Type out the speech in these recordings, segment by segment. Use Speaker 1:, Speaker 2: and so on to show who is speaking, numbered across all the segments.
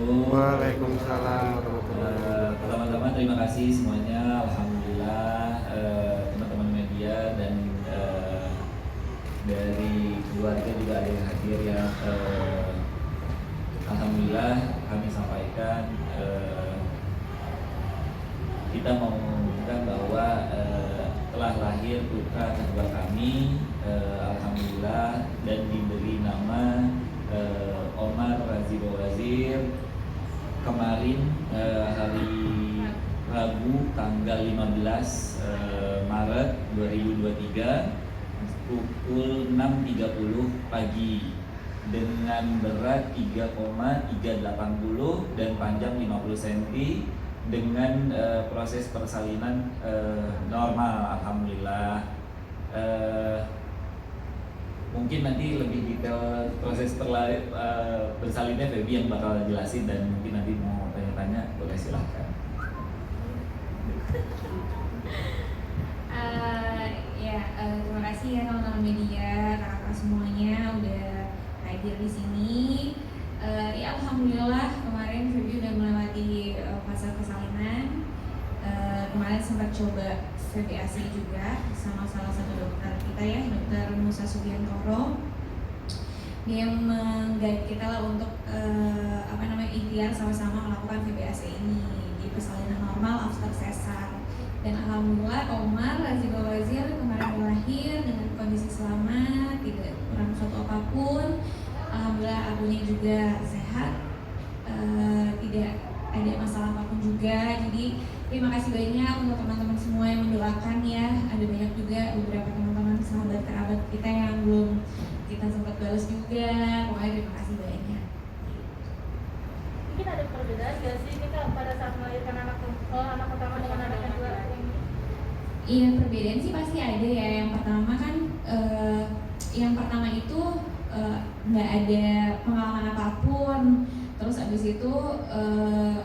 Speaker 1: Assalamualaikum.
Speaker 2: Waalaikumsalam warahmatullahi wabarakatuh.
Speaker 1: Pertama-tama terima kasih semuanya. Alhamdulillah teman-teman media dan dari keluarga juga ada yang hadir ya. Alhamdulillah kami sampaikan kita mau mengumumkan bahwa telah lahir putra kedua kami, alhamdulillah, dan diberi nama Omar Razi Bawazir kemarin hari Rabu tanggal 15 Maret 2023 pukul 6.30 pagi dengan berat 3,380 dan panjang 50 cm dengan proses persalinan normal, alhamdulillah. Mungkin nanti lebih detail proses bersalinnya Feby yang bakal jelasin, dan mungkin nanti mau tanya-tanya boleh silahkan.
Speaker 3: Terima kasih ya teman-teman media, kakak semuanya udah hadir di sini. Alhamdulillah kemarin Feby udah melewati fase persalinan. Kemarin sempat coba VBAC juga sama salah satu dokter kita ya, Dokter Musa Subiantoro. Dia meng-guide kita lah untuk ikhtiar sama-sama melakukan VBAC ini di persalinan normal after sesar. Dan alhamdulillah Omar Razi Bawazir kemarin lahir dengan kondisi selamat, tidak kurang suatu apapun. Alhamdulillah abunya juga sehat, tidak ada masalah apapun juga. Jadi terima kasih banyak untuk teman-teman semua yang mendoakan ya. Ada banyak juga beberapa teman-teman sahabat kerabat kita yang belum kita sempat balas juga. Pokoknya terima kasih banyak.
Speaker 4: Mungkin ada perbedaan gak sih kita pada saat melahirkan anak pertama dengan anak kedua ini?
Speaker 3: Iya, perbedaan sih pasti ada ya. Yang pertama kan yang pertama itu nggak ada pengalaman apapun. Terus abis itu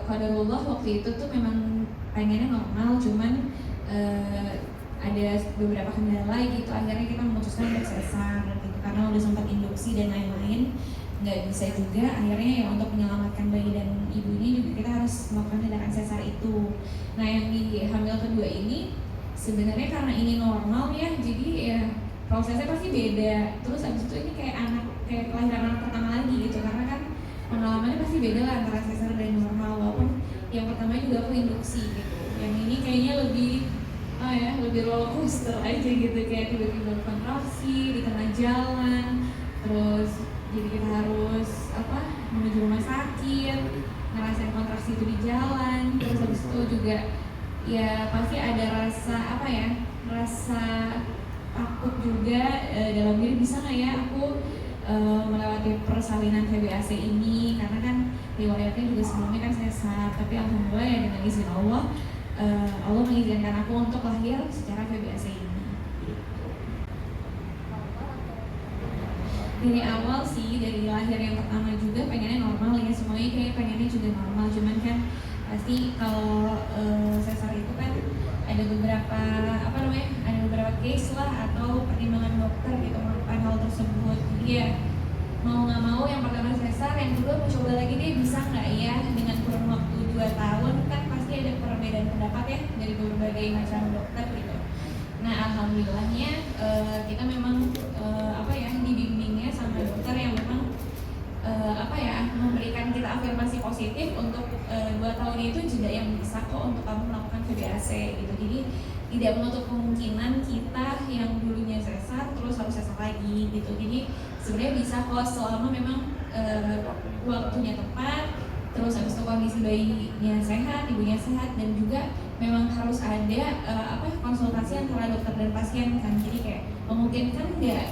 Speaker 3: qadarullah waktu itu tuh memang pengennya normal, cuman ada beberapa kendala gitu. Akhirnya kita memutuskan untuk sesar gitu karena udah sempat induksi dan lain-lain, nggak bisa juga. Akhirnya ya untuk menyelamatkan bayi dan ibunya juga kita harus melakukan tindakan sesar itu. Nah yang di hamil kedua ini sebenarnya karena ini normal ya, jadi ya prosesnya pasti beda. Terus abis itu ini kayak kelahiran anak pertama lagi gitu, karena kan pengalamannya pasti beda lah antara sesar dan normal. Walaupun yang pertama juga aku induksi gitu, yang ini kayaknya lebih roller coaster aja gitu, kayak tiba-tiba kontraksi di tengah jalan, terus jadi kita harus menuju rumah sakit, ngerasain kontraksi itu di jalan. Terus habis itu juga ya pasti ada rasa takut juga dalam diri, bisa nggak ya aku melewati persalinan VBAC ini, karena kan riwayatnya juga sebelumnya kan sesar. Tapi alhamdulillah ya dengan izin Allah, Allah mengizinkan aku untuk lahir secara VBAC ini. Dari awal sih, dari lahir yang pertama juga pengennya normal ya, semuanya kayak pengennya juga normal. Cuman kan pasti kalau sesar itu kan ada beberapa case lah atau pertimbangan dokter gitu melakukan hal tersebut. Jadi ya mau nggak mau yang pertama sesar, yang kedua mencoba lagi deh bisa nggak ya dengan kurun waktu 2 tahun. Kan pasti ada perbedaan pendapat ya dari berbagai macam dokter gitu. Nah alhamdulillahnya kita memang dibimbingnya sama dokter yang memang memberikan kita afirmasi positif untuk 2 tahun itu jeda yang bisa kok untuk kamu melakukan VBAC gitu. Jadi tidak menutup kemungkinan kita yang dulunya sesar terus harus sesar lagi gitu. Jadi sebenarnya bisa kok selama memang waktunya tepat, terus habis itu kondisi bayinya sehat, ibunya sehat, dan juga memang harus ada konsultasi antara dokter dan pasien kan. Jadi kayak memungkinkan nggak,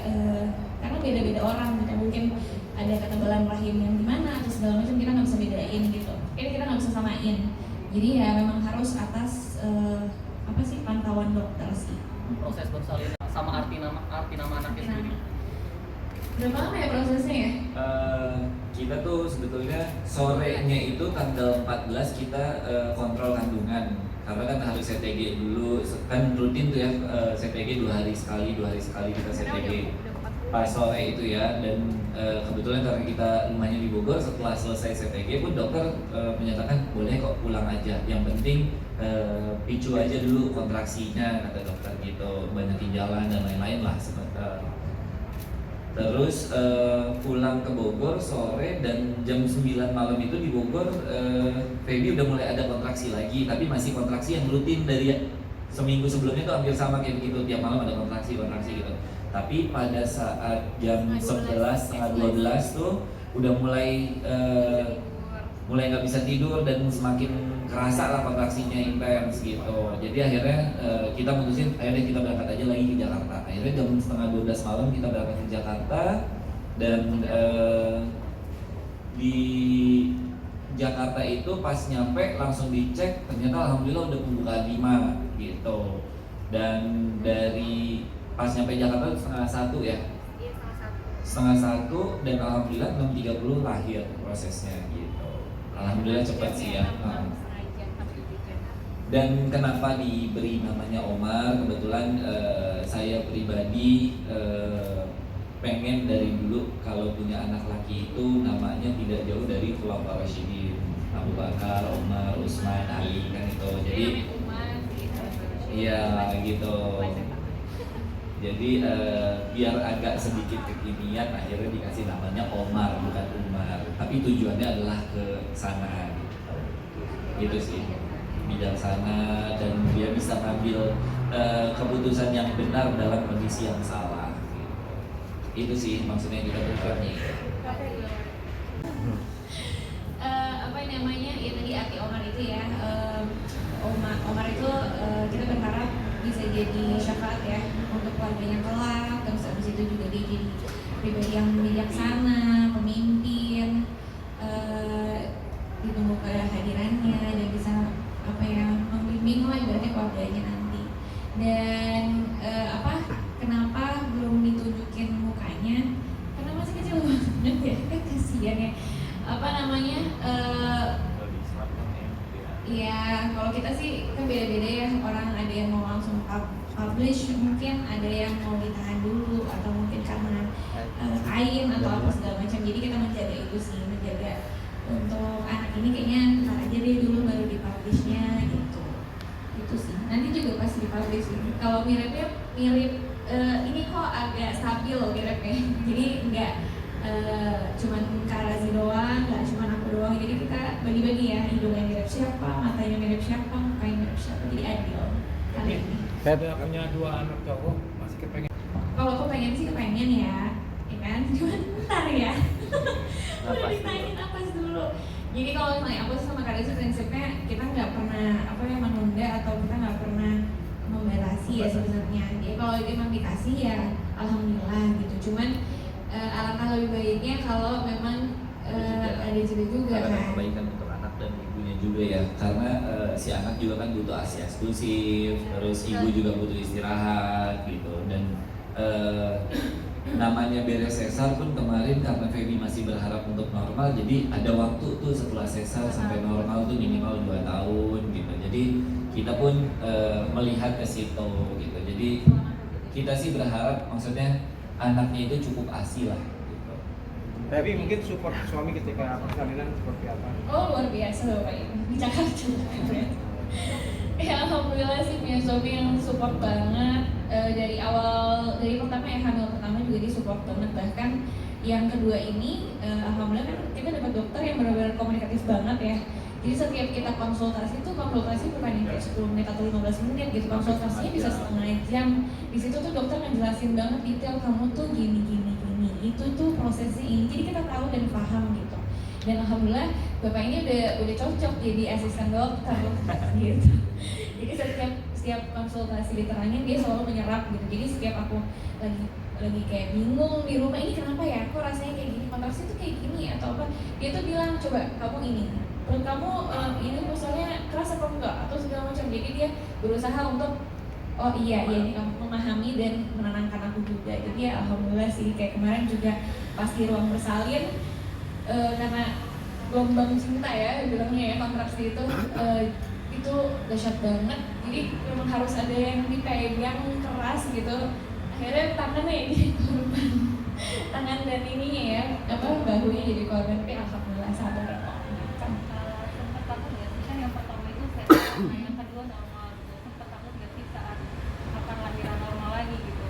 Speaker 3: karena beda-beda orang gitu, mungkin ada ketebalan rahim yang gimana atau segala macam, kita nggak bisa bedain gitu. Kita nggak bisa samain. Jadi ya memang harus atas pantauan dokter sih.
Speaker 5: Proses persalinan sama arti nama anaknya sendiri.
Speaker 3: Berapa lama ya prosesnya ya?
Speaker 1: Kita tuh sebetulnya sorenya itu tanggal 14 kita kontrol kandungan, karena kan harus CTG dulu, kan rutin tuh ya CTG 2 hari sekali kita CTG. pas sore itu ya, dan kebetulan karena kita rumahnya di Bogor, setelah selesai CTG pun dokter menyatakan boleh kok pulang aja, yang penting picu aja dulu kontraksinya, kata dokter gitu, banyakin jalan dan lain-lain lah. Terus pulang ke Bogor sore, dan jam 9 malam itu di Bogor Feby udah mulai ada kontraksi lagi, tapi masih kontraksi yang rutin dari seminggu sebelumnya tuh hampir sama kayak begitu, tiap malam ada kontraksi gitu. Tapi pada saat jam 11 setengah 12 tuh udah mulai nggak bisa tidur dan semakin kerasa lah kontraksinya intens gitu. Jadi akhirnya kita mutusin, akhirnya kita berangkat aja lagi ke Jakarta. Akhirnya jam setengah 12 malam kita berangkat ke Jakarta, dan di Jakarta itu pas nyampe langsung dicek, ternyata alhamdulillah udah pembukaan 5 gitu. Dan dari pas nyampe Jakarta setengah 1 ya,
Speaker 4: Iya,
Speaker 1: setengah 1, dan alhamdulillah 6.30 lahir prosesnya gitu. Alhamdulillah cepat sih ya. Dan kenapa diberi namanya Omar? Kebetulan saya pribadi pengen dari dulu kalau punya anak laki itu namanya tidak jauh dari Khulafaur Rasyidin, Abu Bakar, Omar, Utsman, Ali, kan itu. Jadi iya gitu. Jadi biar agak sedikit kekinian, akhirnya dikasih namanya Omar bukan Umar. Tapi tujuannya adalah ke sana gitu. Gitu sih, bijaksana, dan dia bisa ngambil keputusan yang benar dalam kondisi yang salah. Gitu. Itu sih maksudnya kita berperan.
Speaker 3: Apa namanya ya, tadi arti Omar itu ya, Omar itu kita berharap bisa jadi syafaat ya untuk keluarganya kelak. Terus abis itu juga dia jadi pribadi yang bijaksana, pemimpin, ditunggu kehadirannya dan bisa apa ya, membimbing lah ibaratnya keluarganya nanti. Dan kenapa belum ditunjukin mukanya? Karena masih kecil banget ya, kasihan ya. Ya kalau kita sih kan beda-beda ya, orang ada yang mau langsung publish, mungkin ada yang mau ditahan dulu, atau mungkin karena kain atau apa segala macam. Jadi kita menjaga itu sih, menjaga untuk anak ini kayaknya ntar aja deh dulu baru dipublishnya gitu. Itu sih, nanti juga pasti dipublish sih. Kalau mirip ini kok agak stabil miripnya, jadi nggak cuman Kak Razi doang, nggak cuman aku doang. Jadi kita bagi-bagi ya, hidungnya mirip siapa, matanya mirip siapa, mukanya mirip siapa, jadi adil kali ini.
Speaker 2: Saya punya 2 anak cowok, masih kepengen.
Speaker 3: Kalau aku pengen sih kepengen ya kan, cuman ntar ya. Udah ditanyain napas dulu. Jadi kalau misalnya aku sama Kak Razi prinsipnya kita nggak pernah menunda, atau kita nggak pernah membatasi ya sebenarnya. Jadi kalau emang dikasih ya alhamdulillah gitu. Cuman alangkah lebih baiknya kalau memang ada juga
Speaker 1: karena
Speaker 3: kan.
Speaker 1: kebaikan untuk anak dan ibunya juga ya, karena si anak juga kan butuh ASI eksklusif, terus ibu juga butuh istirahat gitu. Dan namanya beres sesar pun kemarin karena Feby masih berharap untuk normal, jadi ada waktu tuh setelah sesar sampai normal tuh minimal 2 tahun gitu. Jadi kita pun melihat ke situ gitu. Jadi kita sih berharap maksudnya anaknya itu cukup ASI lah gitu.
Speaker 2: Tapi mungkin support suami ketika persalinan seperti apa?
Speaker 3: Oh luar biasa Bapak Ibu di Jakarta. Ya alhamdulillah sih punya suami yang support banget. Dari pertama ya, hamil pertama juga dia support banget. Bahkan yang kedua ini alhamdulillah kan kita dapat dokter yang benar-benar komunikatif banget ya. Jadi setiap kita konsultasi bukan yang kayak 10 menit atau 15 menit gitu, konsultasinya bisa setengah jam. Di situ tuh dokter ngejelasin banget detail, kamu tuh gini, itu tuh prosesnya ini. Jadi kita tahu dan paham gitu. Dan alhamdulillah bapak ini udah cocok jadi asisten dokter gitu. Jadi setiap konsultasi diterangin dia selalu menyerap gitu. Jadi setiap aku lagi kayak bingung di rumah, ini kenapa ya, kok rasanya kayak gini, kontraksi tuh kayak gini atau apa, dia tuh bilang coba kamu ini, perut kamu ini misalnya keras apa enggak atau segala macam. Jadi dia berusaha untuk oh iya ini kamu memahami dan menenangkan aku juga. Jadi ya alhamdulillah sih, kayak kemarin juga pas di ruang bersalin karena gelombang cinta ya bilangnya ya, kontraksi itu dahsyat banget. Jadi memang harus ada yang dipegang keras gitu. Akhirnya tangannya ini korban. tangan dan ininya ya, apa bahunya jadi korban, tapi alhamdulillah sabar kok.
Speaker 4: Sempat takut nggak sih kan yang pertama itu saya, nah yang kedua normal gitu. Sempat takut nggak sih saat akan lahiran normal lagi gitu?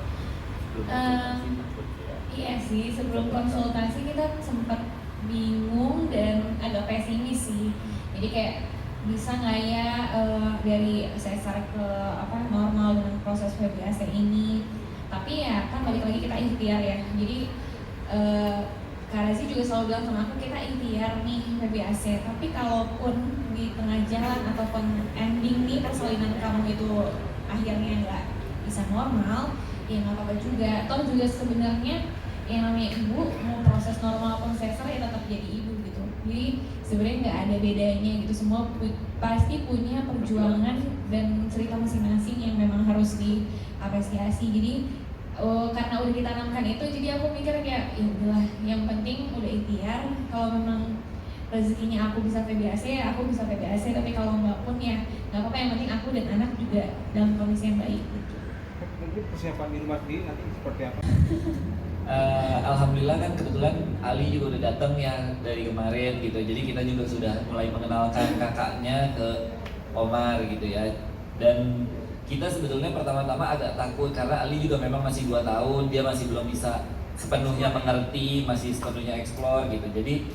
Speaker 3: Iya sih, sebelum konsultasi kita sempat bingung dan agak pesimis sih. Jadi kayak bisa nggak ya dari sesar ke apa normal dengan proses VBAC ini. Tapi ya kan balik lagi kita ikhtiar ya. Jadi Kak Razi juga selalu bilang sama aku, kita ikhtiar nih VBAC. Tapi kalaupun di tengah jalan ataupun ending nih persalinan kamu itu akhirnya nggak bisa normal, ya nggak apa-apa juga. Toh juga sebenarnya yang namanya ibu mau proses normal pun sesar ya tetap jadi ibu gitu. Jadi sebenarnya nggak ada bedanya gitu. Semua pasti punya perjuangan dan cerita masing-masing yang memang harus diapresiasi. Jadi karena udah ditanamkan itu, jadi aku mikir kayak ya udahlah, yang penting udah ikhtiar. Kalau memang rezekinya aku bisa VBAC, ya aku bisa VBAC. Tapi kalau nggak pun ya nggak apa-apa. Yang penting aku dan anak juga dalam kondisi yang baik gitu.
Speaker 2: Mungkin persiapan di rumah sendiri nanti seperti apa?
Speaker 1: Alhamdulillah kan kebetulan Ali juga udah datang ya dari kemarin gitu. Jadi kita juga sudah mulai mengenalkan kakaknya ke Omar gitu ya. Dan kita sebetulnya pertama-tama agak takut karena Ali juga memang masih 2 tahun, dia masih belum bisa sepenuhnya mengerti, masih sepenuhnya explore gitu. Jadi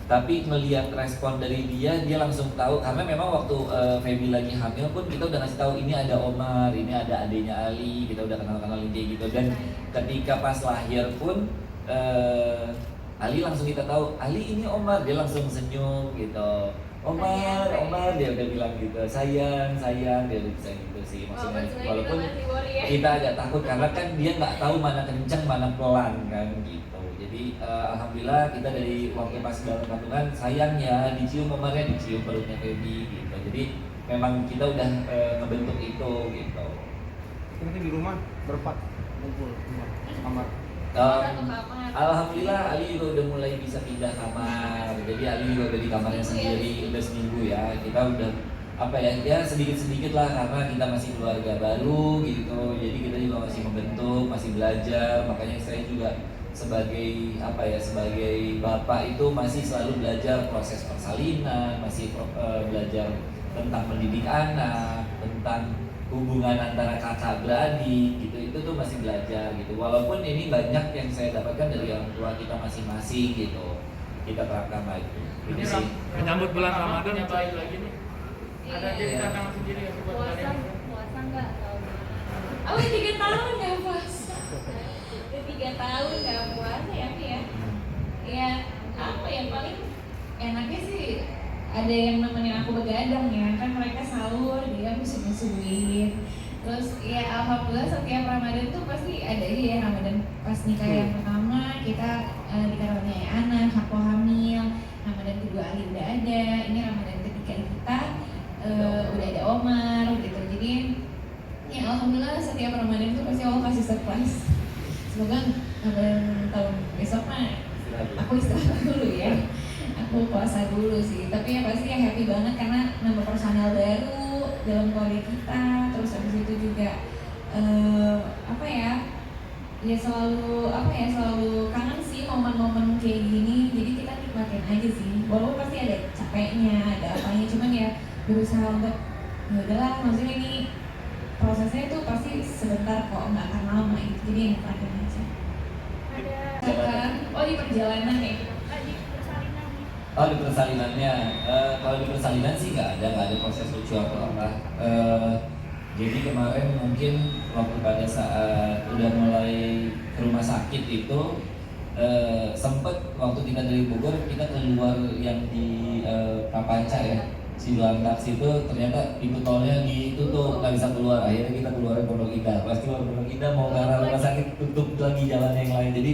Speaker 1: tapi melihat respon dari dia langsung tahu, karena memang waktu Feby lagi hamil pun kita udah ngasih tahu ini ada Omar, ini ada adiknya Ali, kita udah kenal-kenalin kayak gitu. Dan ketika pas lahir pun Ali langsung kita tahu, Ali ini Omar, dia langsung senyum gitu. Omar, dia udah bilang gitu, sayang, dia udah bisa gitu sih maksudnya. Walaupun kita agak takut karena kan dia nggak tahu mana kencang mana pelan kan gitu. Jadi alhamdulillah kita dari waktu pas dalam kandungan, sayang ya dicium Omarnya, dicium perutnya Feby gitu. Jadi memang kita udah ngebentuk itu gitu.
Speaker 2: Nanti di rumah berempat ngumpul rumah kamar.
Speaker 1: Alhamdulillah Ali juga udah mulai bisa pindah kamar. Jadi Ali juga udah di kamarnya sendiri udah seminggu ya. Kita udah apa ya sedikit-sedikit lah karena kita masih keluarga baru gitu. Jadi kita juga masih membentuk, masih belajar. Makanya saya juga sebagai sebagai bapak itu masih selalu belajar proses persalinan, masih belajar tentang mendidik anak, tentang hubungan antara kakak beradik gitu, itu tuh masih belajar gitu. Walaupun ini banyak yang saya dapatkan dari orang tua kita masing-masing gitu, kita terapkan lagi. Ini sih
Speaker 6: menyambut bulan Ramadan
Speaker 5: punya bayi lagi nih. Ada jadi tantangan sendiri yang buat kalian.
Speaker 4: Puasa nggak tahun ini?
Speaker 3: Oh 3 tahun nggak puasa. 3 tahun nggak puasa ya Pi ya. Ya apa yang paling enaknya sih ada yang nemenin aku begadang ya, kan mereka sahur, dia subuhin. Terus ya alhamdulillah setiap Ramadan tuh pasti ada ya Ramadan pas nikah yang pertama kita dikarenakan anak, aku hamil. Ramadan kedua Ali udah ada, ini Ramadan ketiga kita udah ada Omar gitu. Jadi ya alhamdulillah setiap Ramadan tuh pasti Allah kasih surprise. Semoga Ramadan tahun besok mah aku istirahat dulu ya. Aku puasa dulu sih, tapi ya pasti ya happy banget karena nambah personal baru dalam keluarga kita. Terus habis itu juga selalu kangen sih momen-momen kayak gini. Jadi kita nikmatin aja sih, walaupun pasti ada capeknya, ada apanya, cuman ya berusaha untuk ya udahlah, maksudnya ini prosesnya itu pasti sebentar kok, nggak akan lama gitu. Jadi nikmatin aja. Oh di perjalanan ya.
Speaker 1: Oh di persalinannya, kalau di persalinan sih nggak ada proses lucu atau apa. Jadi kemarin mungkin waktu pada saat udah mulai ke rumah sakit itu sempet waktu kita dari Bogor kita keluar yang di Prapanca ya, Sidoarjo itu ternyata pintu tolnya ditutup, nggak bisa keluar. Akhirnya kita keluar Pondok Indah. Pas keluar Pondok Indah mau ke arah rumah sakit tutup lagi jalan yang lain. Jadi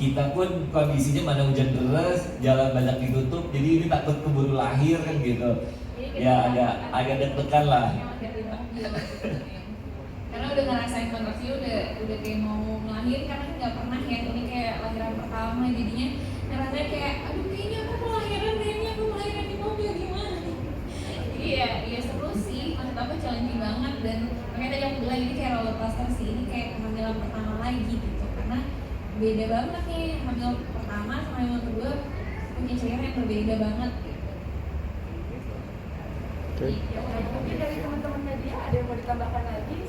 Speaker 1: kita pun kondisinya mana hujan deras, jalan banyak ditutup, jadi ini takut keburu lahir kan gitu. Ya agak deg-degan lah.
Speaker 3: Karena udah ngerasain kontraksi udah kayak mau melahirkan, karena nggak pernah ya, ini kayak lahiran pertama, jadinya ngerasa kayak aduh kayaknya aku mau lahiran di mobil gimana. Jadi ya seru sih, maksud aku challenging banget. Dan makanya tadi aku bilang ini kayak roller coaster sih, ini kayak kehamilan pertama lagi gitu, karena beda banget nih, hamil pertama sama hamil kedua punya cairan yang berbeda banget.
Speaker 6: Oke.
Speaker 7: Ya udah, mungkin dari teman-teman media ada yang mau ditambahkan lagi?